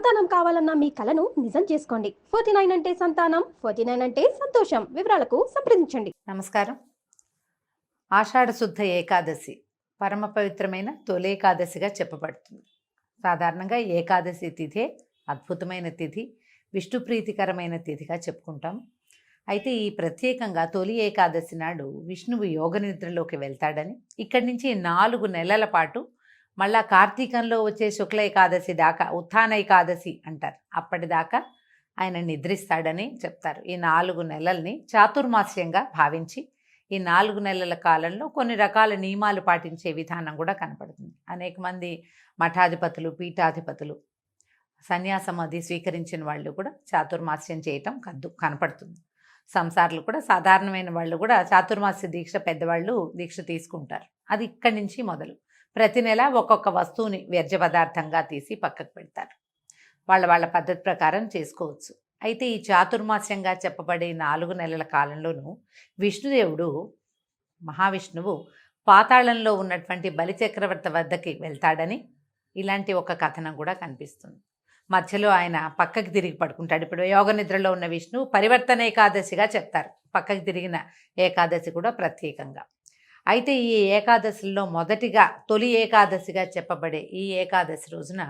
సంతానం కావాలన్న మీ కలను నిజం చేసుకోండి. 49 అంటే సంతానం, 49 అంటే సంతోషం. వివరాలకు సంప్రదించండి. నమస్కారం. ఆషాఢ శుద్ధ ఏకాదశి పరమ పవిత్రమైన తొలి ఏకాదశిగా చెప్పబడుతుంది. సాధారణంగా ఏకాదశి తిథే అద్భుతమైన తిథి, విష్ణు ప్రీతికరమైన తిథిగా చెప్పుకుంటాం. అయితే ఈ ప్రత్యేకంగా తొలి ఏకాదశి నాడు విష్ణువు యోగ నిద్రలోకి వెళ్తాడని, ఇక్కడి నుంచి 4 నెలల పాటు మళ్ళా కార్తీకంలో వచ్చే శుక్ల ఏకాదశి దాకా ఉత్థాన ఏకాదశి అంటారు, అప్పటిదాకా ఆయన నిద్రిస్తాడని చెప్తారు. ఈ 4 నెలల్ని చాతుర్మాస్యంగా భావించి ఈ 4 నెలల కాలంలో కొన్ని రకాల నియమాలు పాటించే విధానం కూడా కనపడుతుంది. అనేక మంది మఠాధిపతులు, పీఠాధిపతులు, సన్యాసం అది స్వీకరించిన వాళ్ళు కూడా చాతుర్మాస్యం చేయటం కనపడుతుంది. సంసారులు కూడా, సాధారణమైన వాళ్ళు కూడా చాతుర్మాస్య దీక్ష, పెద్దవాళ్ళు దీక్ష తీసుకుంటారు. అది ఇక్కడి నుంచి మొదలు ప్రతి నెల ఒక్కొక్క వస్తువుని వ్యర్థ పదార్థంగా తీసి పక్కకు పెడతారు. వాళ్ళ పద్ధతి ప్రకారం చేసుకోవచ్చు. అయితే ఈ చాతుర్మాస్యంగా చెప్పబడే 4 నెలల కాలంలోనూ విష్ణుదేవుడు, మహావిష్ణువు పాతాళంలో ఉన్నటువంటి బలిచక్రవర్తి వద్దకి వెళ్తాడని ఇలాంటి ఒక కథనం కూడా కనిపిస్తుంది. మధ్యలో ఆయన పక్కకి తిరిగి పడుకుంటాడు. ఇప్పుడు యోగ నిద్రలో ఉన్న విష్ణువు పరివర్తన ఏకాదశిగా చెప్తారు. పక్కకి తిరిగిన ఏకాదశి కూడా ప్రత్యేకంగా. అయితే ఈ ఏకాదశిలో మొదటిగా తొలి ఏకాదశిగా చెప్పబడే ఈ ఏకాదశి రోజున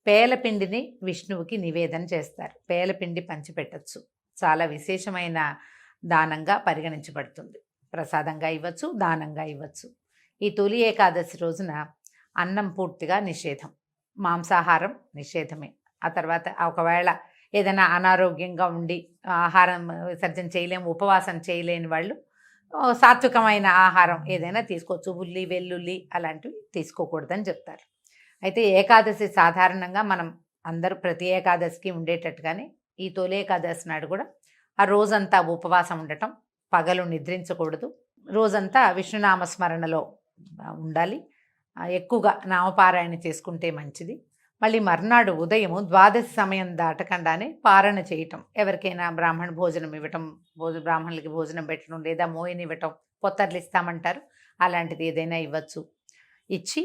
పేలపిండిని విష్ణువుకి నివేదన చేస్తారు. పేలపిండి పంచిపెట్టచ్చు. చాలా విశేషమైన దానంగా పరిగణించబడుతుంది. ప్రసాదంగా ఇవ్వచ్చు, దానంగా ఇవ్వచ్చు. ఈ తొలి ఏకాదశి రోజున అన్నం పూర్తిగా నిషేధం, మాంసాహారం నిషేధమే. ఆ తర్వాత ఒకవేళ ఏదైనా అనారోగ్యంగా ఉండి ఆహారం విసర్జన చేయలేము, ఉపవాసం చేయలేని వాళ్ళు సాత్వికమైన ఆహారం ఏదైనా తీసుకోవచ్చు. ఉల్లి, వెల్లుల్లి అలాంటివి తీసుకోకూడదని చెప్తారు. అయితే ఏకాదశి సాధారణంగా మనం అందరూ ప్రతి ఏకాదశికి ఉండేటట్టుగానే ఈ తొలి ఏకాదశి నాడు కూడా ఆ రోజంతా ఉపవాసం ఉండటం, పగలు నిద్రించకూడదు, రోజంతా విష్ణునామస్మరణలో ఉండాలి. ఎక్కువగా నామపారాయణ చేసుకుంటే మంచిది. మళ్ళీ మర్నాడు ఉదయము ద్వాదశి సమయం దాటకుండానే పారణ చేయటం, ఎవరికైనా బ్రాహ్మణ భోజనం ఇవ్వటం, బ్రాహ్మణులకి భోజనం పెట్టడం, లేదా మోయిని ఇవ్వటం, పొత్తర్లు ఇస్తామంటారు, అలాంటిది ఏదైనా ఇవ్వచ్చు. ఇచ్చి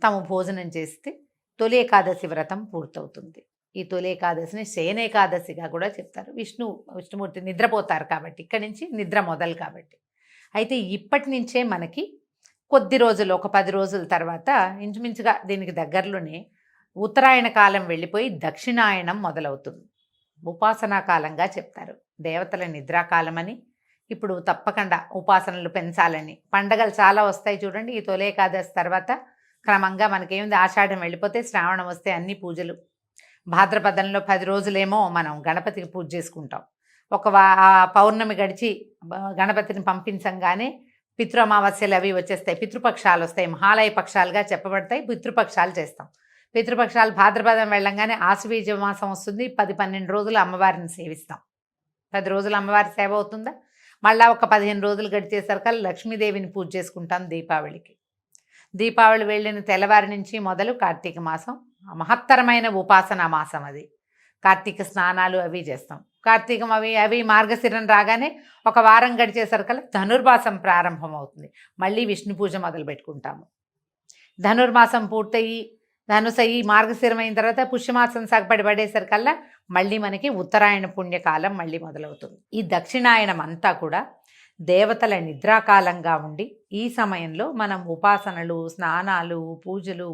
తాము భోజనం చేస్తే తొలి ఏకాదశి వ్రతం పూర్తవుతుంది. ఈ తొలి ఏకాదశిని శయన ఏకాదశిగా కూడా చెప్తారు. విష్ణుమూర్తి నిద్రపోతారు కాబట్టి, ఇక్కడి నుంచి నిద్ర మొదలు కాబట్టి. అయితే ఇప్పటి నుంచే మనకి కొద్ది రోజులు, ఒక 10 రోజుల తర్వాత ఇంచుమించుగా దీనికి దగ్గరలోనే ఉత్తరాయణ కాలం వెళ్ళిపోయి దక్షిణాయనం మొదలవుతుంది. ఉపాసనా కాలంగా చెప్తారు. దేవతల నిద్రాకాలమని, ఇప్పుడు తప్పకుండా ఉపాసనలు పెంచాలని. పండగలు చాలా వస్తాయి చూడండి. ఈ తొలి ఏకాదశి తర్వాత క్రమంగా మనకేముంది, ఆషాఢం వెళ్ళిపోతే శ్రావణం వస్తే అన్ని పూజలు. భాద్రపదంలో 10 రోజులేమో మనం గణపతికి పూజ చేసుకుంటాం. పౌర్ణమి గడిచి గణపతిని పంపించంగానే పితృ అమావాస్యలు అవి వచ్చేస్తాయి, పితృపక్షాలు వస్తాయి, మహాలయ పక్షాలుగా చెప్పబడతాయి. పితృపక్షాలు చేస్తాం. పితృపక్షాలు భాద్రపదం వెళ్ళంగానే ఆశ్వీజ మాసం వస్తుంది. 10-12 రోజులు అమ్మవారిని సేవిస్తాం. 10 రోజులు అమ్మవారి సేవ అవుతుందా, మళ్ళీ ఒక 15 రోజులు గడిచేసరికి లక్ష్మీదేవిని పూజ చేసుకుంటాం దీపావళికి. దీపావళి వెళ్ళిన తెల్లవారి నుంచి మొదలు కార్తీక మాసం మహత్తరమైన ఉపాసనా మాసం. అది కార్తీక స్నానాలు అవి చేస్తాం. కార్తీకం అవి మార్గశిరం రాగానే ఒక వారం గడిచేసరికి ధనుర్మాసం ప్రారంభం అవుతుంది. మళ్ళీ విష్ణు పూజ మొదలు పెట్టుకుంటాము. ధనుర్మాసం పూర్తయి ధనుసయి మార్గశిరం అయిన తర్వాత పుష్యమాసం సగపడి పడేసరికల్లా మళ్ళీ మనకి ఉత్తరాయణ పుణ్యకాలం మళ్ళీ మొదలవుతుంది. ఈ దక్షిణాయనం అంతా కూడా దేవతల నిద్రాకాలంగా ఉండి, ఈ సమయంలో మనం ఉపాసనలు, స్నానాలు, పూజలు,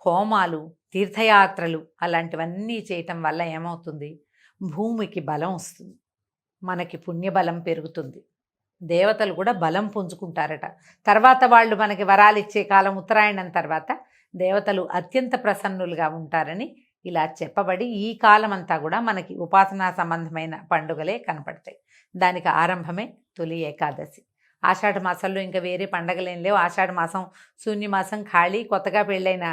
హోమాలు, తీర్థయాత్రలు అలాంటివన్నీ చేయటం వల్ల ఏమవుతుంది, భూమికి బలం వస్తుంది, మనకి పుణ్యబలం పెరుగుతుంది, దేవతలు కూడా బలం పుంజుకుంటారట. తర్వాత వాళ్ళు మనకి వరాలు ఇచ్చే కాలం ఉత్తరాయణం తర్వాత దేవతలు అత్యంత ప్రసన్నులుగా ఉంటారని ఇలా చెప్పబడి ఈ కాలం అంతా కూడా మనకి ఉపాసనా సంబంధమైన పండుగలే కనపడతాయి. దానికి ఆరంభమే తొలి ఏకాదశి. ఆషాఢ మాసంలో ఇంకా వేరే పండగలేం లేవు. ఆషాఢ మాసం శూన్యమాసం, ఖాళీ. కొత్తగా పెళ్ళైన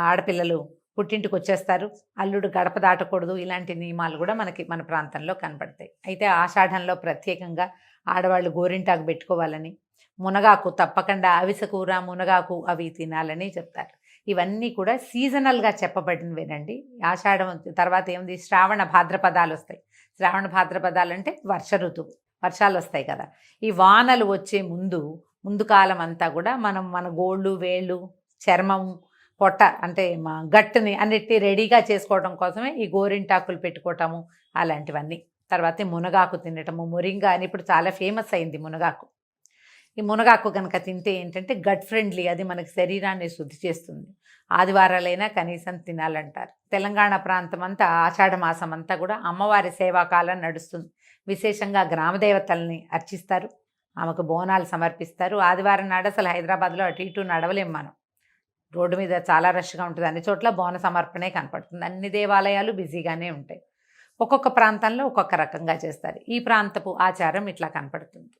ఆడపిల్లలు పుట్టింటికి వచ్చేస్తారు, అల్లుడు గడప దాటకూడదు, ఇలాంటి నియమాలు కూడా మన ప్రాంతంలో కనపడతాయి. అయితే ఆషాఢంలో ప్రత్యేకంగా ఆడవాళ్ళు గోరింటాకు పెట్టుకోవాలని, మునగాకు తప్పకుండా, అవిసె కూర, మునగాకు అవి తినాలని చెప్తారు. ఇవన్నీ కూడా సీజనల్గా చెప్పబడినవేనండి. ఆషాఢం తర్వాత ఏముంది, శ్రావణ భాద్రపదాలు వస్తాయి. శ్రావణ భాద్రపదాలు అంటే వర్ష ఋతువు, వర్షాలు వస్తాయి కదా. ఈ వానలు వచ్చే ముందు కాలం అంతా కూడా మనం మన గోళ్ళు, వేళ్ళు, చర్మం, పొట్ట అంటే మా గట్టుని అన్నిటి రెడీగా చేసుకోవడం కోసమే ఈ గోరింటాకులు పెట్టుకోవటము అలాంటివన్నీ. తర్వాత ఈ మునగాకు తినటము, మొరింగా అని ఇప్పుడు చాలా ఫేమస్ అయింది మునగాకు. ఈ మునగాకు కనుక తింటే ఏంటంటే గట్ ఫ్రెండ్లీ, అది మనకి శరీరాన్ని శుద్ధి చేస్తుంది. ఆదివారాలైనా కనీసం తినాలంటారు. తెలంగాణ ప్రాంతం అంతా ఆషాఢ మాసం అంతా కూడా అమ్మవారి సేవాకాలం నడుస్తుంది. విశేషంగా గ్రామదేవతల్ని అర్చిస్తారు, ఆమెకు బోనాలు సమర్పిస్తారు. ఆదివారం నాడు అసలు హైదరాబాద్లో అటు ఇటు నడవలేం మనం, రోడ్డు మీద చాలా రష్గా ఉంటుంది. అన్ని చోట్ల బోన సమర్పణే కనపడుతుంది. అన్ని దేవాలయాలు బిజీగానే ఉంటాయి. ఒక్కొక్క ప్రాంతంలో ఒక్కొక్క రకంగా చేస్తారు. ఈ ప్రాంతపు ఆచారం ఇట్లా కనపడుతుంది.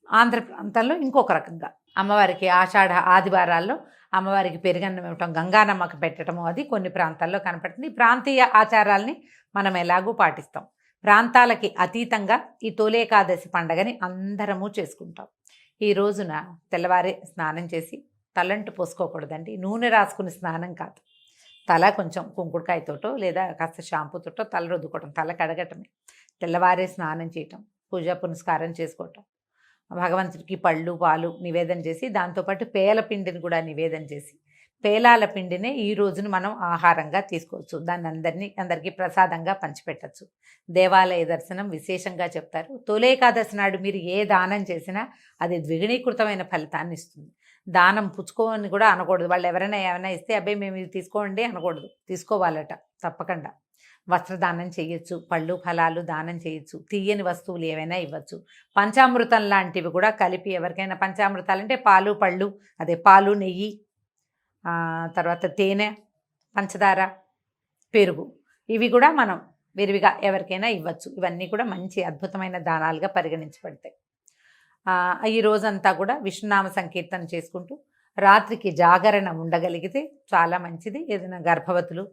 ఆంధ్ర ప్రాంతంలో ఇంకొక రకంగా అమ్మవారికి ఆషాఢ ఆదివారాల్లో అమ్మవారికి పెరుగన్నం ఇవ్వటం, గంగానమ్మకు పెట్టడము, అది కొన్ని ప్రాంతాల్లో కనపడుతుంది. ఈ ప్రాంతీయ ఆచారాల్ని మనం ఎలాగూ పాటిస్తాం. ప్రాంతాలకి అతీతంగా ఈ తొలి ఏకాదశి పండగని అందరము చేసుకుంటాం. ఈ రోజున తెల్లవారే స్నానం చేసి తలంటు పోసుకోకూడదండి. నూనె రాసుకుని స్నానం కాదు, తల కొంచెం కుంకుడుకాయతోటో లేదా కాస్త షాంపూతోటో తల రుద్దుకోవటం, తల కడగటమే. తెల్లవారే స్నానం చేయటం, పూజా పునస్కారం చేసుకోవటం, భగవంతుడికి పళ్ళు పాలు నివేదన చేసి దాంతోపాటు పేల పిండిని కూడా నివేదన చేసి, పేలాల పిండినే ఈ రోజున మనం ఆహారంగా తీసుకోవచ్చు. దాన్ని అందరికీ ప్రసాదంగా పంచిపెట్టచ్చు. దేవాలయ దర్శనం విశేషంగా చెప్తారు. తొలి ఏకాదశి నాడు మీరు ఏ దానం చేసినా అది ద్విగుణీకృతమైన ఫలితాన్ని ఇస్తుంది. దానం పుచ్చుకోని కూడా అనకూడదు. వాళ్ళు ఎవరైనా ఏమైనా ఇస్తే అబ్బాయి మేము ఇది తీసుకోండి అనకూడదు, తీసుకోవాలట తప్పకుండా. వస్త్రదానం చేయొచ్చు, పళ్ళు ఫలాలు దానం చేయొచ్చు, తీయని వస్తువులు ఏవైనా ఇవ్వచ్చు. పంచామృతం లాంటివి కూడా కలిపి ఎవరికైనా, పంచామృతాలు అంటే పాలు పళ్ళు, అదే పాలు నెయ్యి, తర్వాత తేనె, పంచదార, పెరుగు, ఇవి కూడా మనం విరివిగా ఎవరికైనా ఇవ్వచ్చు. ఇవన్నీ కూడా మంచి అద్భుతమైన దానాలుగా పరిగణించబడతాయి. ఈ రోజంతా కూడా విష్ణునామ సంకీర్తన చేసుకుంటూ రాత్రికి జాగరణ ఉండగలిగితే చాలా మంచిది. ఏదైనా గర్భవతులు,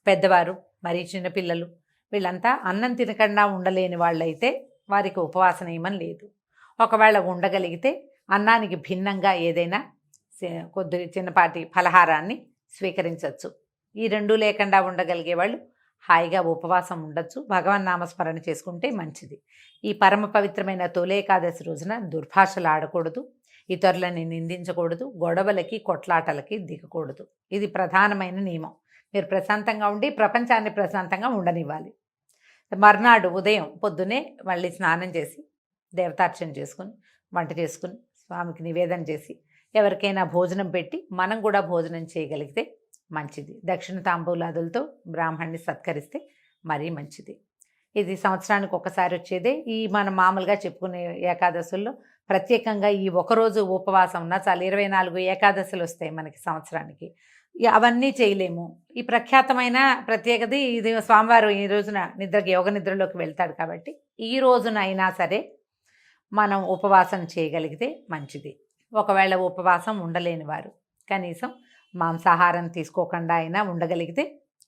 పెద్దవారు, మరి చిన్నపిల్లలు వీళ్ళంతా అన్నం తినకుండా ఉండలేని వాళ్ళైతే వారికి ఉపవాస నియమం లేదు. ఒకవేళ ఉండగలిగితే అన్నానికి భిన్నంగా ఏదైనా కొద్ది చిన్నపాటి ఫలహారాన్ని స్వీకరించవచ్చు. ఈ రెండూ లేకుండా ఉండగలిగే వాళ్ళు హాయిగా ఉపవాసం ఉండొచ్చు. భగవన్నామస్మరణ చేసుకుంటే మంచిది. ఈ పరమ పవిత్రమైన తొలి ఏకాదశి రోజున దుర్భాషలు ఆడకూడదు, ఇతరులని నిందించకూడదు, గొడవలకి కొట్లాటలకి దిగకూడదు. ఇది ప్రధానమైన నియమం. మీరు ప్రశాంతంగా ఉండి ప్రపంచాన్ని ప్రశాంతంగా ఉండనివ్వాలి. మర్నాడు ఉదయం పొద్దునే మళ్ళీ స్నానం చేసి దేవతార్చన చేసుకుని వంట చేసుకుని స్వామికి నివేదన చేసి ఎవరికైనా భోజనం పెట్టి మనం కూడా భోజనం చేయగలిగితే మంచిది. దక్షిణ తాంబూలాదులతో బ్రాహ్మణ్ణి సత్కరిస్తే మరీ మంచిది. ఇది సంవత్సరానికి ఒకసారి వచ్చేదే. ఈ మనం మామూలుగా చెప్పుకునే ఏకాదశుల్లో ప్రత్యేకంగా ఈ ఒకరోజు ఉపవాసం ఉన్నా చాలు 24 ఏకాదశులు వస్తాయి మనకి సంవత్సరానికి. అవన్నీ చేయలేము. ఈ ప్రఖ్యాతమైన ప్రత్యేకత ఇది, స్వామివారు ఈ రోజున యోగ నిద్రలోకి వెళ్తాడు కాబట్టి ఈ రోజున అయినా సరే మనం ఉపవాసం చేయగలిగితే మంచిది. ఒకవేళ ఉపవాసం ఉండలేని వారు కనీసం మాంసాహారం తీసుకోకుండా అయినా ఉండగలిగితే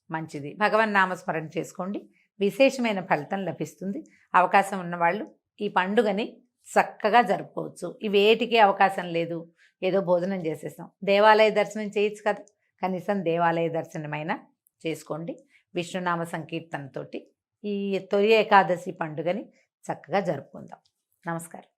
మంచిది. భగవన్ నామస్మరణ చేసుకోండి, విశేషమైన ఫలితం లభిస్తుంది. అవకాశం ఉన్నవాళ్ళు ఈ పండుగని చక్కగా జరుపుకోవచ్చు. ఇవేటికి అవకాశం లేదు, ఏదో భోజనం చేసేస్తాం, దేవాలయ దర్శనం చేయొచ్చు కదా, కనీసం దేవాలయ దర్శనమైనా చేసుకోండి. విష్ణునామ సంకీర్తనతోటి ఈ తొలి ఏకాదశి పండుగని చక్కగా జరుపుకుందాం. నమస్కారం.